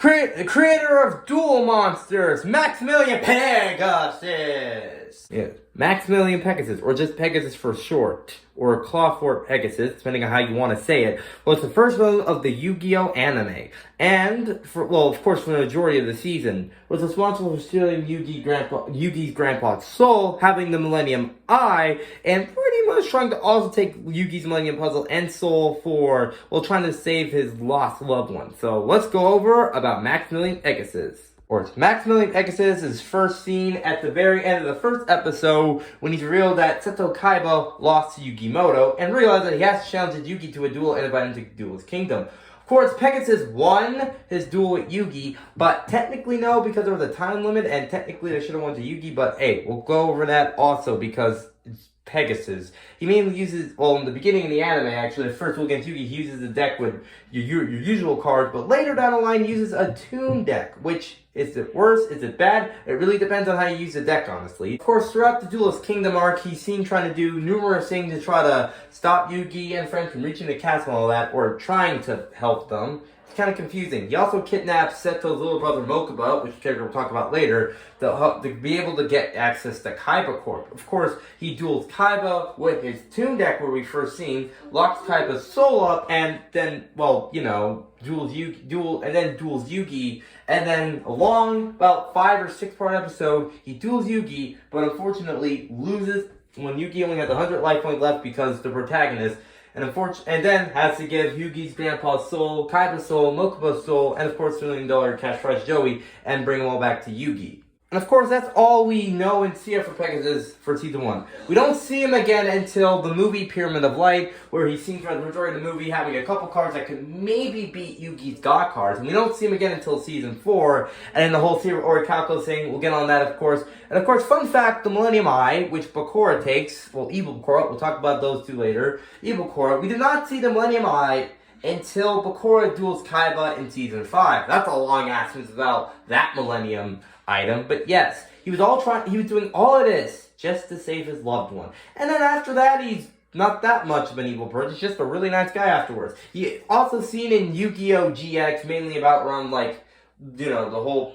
Creator of Duel Monsters, Maximilian Pegasus! Yeah, Maximilian Pegasus, or just Pegasus for short, or Clawfort Pegasus, depending on how you want to say it, was the first villain of the Yu-Gi-Oh! Anime, and, of course, for the majority of the season, was responsible for stealing Yugi's grandpa's soul, having the Millennium Eye, and pretty much trying to also take Yugi's Millennium Puzzle and soul for, trying to save his lost loved one. So let's go over about Maximilian Pegasus. Maximilian Pegasus is first seen at the very end of the first episode when he's revealed that Seto Kaiba lost to Yugimoto and realized that he has to challenge Yugi to a duel and invite him to duel his kingdom. Of course, Pegasus won his duel with Yugi, but technically no, because there was a time limit, and technically they should have won to Yugi, but hey, we'll go over that also because it's Pegasus. He mainly uses, in the beginning of the anime, actually, the first duel against Yugi, he uses the deck with your usual cards, but later down the line, he uses a Toon deck, which, is it worse? Is it bad? It really depends on how you use the deck, honestly. Of course, throughout the Duelist Kingdom arc, he's seen trying to do numerous things to try to stop Yugi and friends from reaching the castle and all that, or trying to help them. It's kind of confusing. He also kidnaps Seto's little brother Mokuba, which character we'll talk about later, to be able to get access to Kaiba Corp. Of course, he duels Kaiba with his Toon deck, where we first seen, locks Kaiba's soul up, and then, duels Yugi, and then along about 5 or 6 part episode, he duels Yugi, but unfortunately loses when Yugi only has 100 life points left because the protagonist, and then has to give Yugi's grandpa's soul, Kaiba's soul, Mokuba's soul, and of course $1 million cash prize Joey, and bring them all back to Yugi. And of course, that's all we know and see for Pegasus for Season 1. We don't see him again until the movie Pyramid of Light, where he's seen for the majority of the movie having a couple cards that could maybe beat Yugi's God cards. And we don't see him again until Season 4, and then the whole series Orichalco thing, we'll get on that, of course. And of course, fun fact, the Millennium Eye, which Bakura takes, evil Bakura, we'll talk about those two later, evil Bakura, we did not see the Millennium Eye until Bakura duels Kaiba in Season 5. That's a long ass about that Millennium item, but yes, he was doing all of this just to save his loved one. And then after that, he's not that much of an evil person, he's just a really nice guy afterwards. He also seen in Yu-Gi-Oh! GX, mainly around, the whole,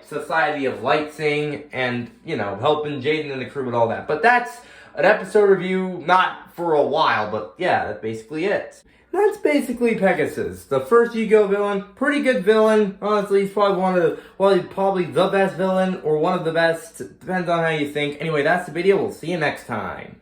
Society of Light thing, and, helping Jaden and the crew with all that. But that's an episode review, not for a while, but yeah, that's basically it. That's basically Pegasus, the first Yugioh villain. Pretty good villain. Honestly, he's probably probably the best villain, or one of the best. Depends on how you think. Anyway, that's the video. We'll see you next time.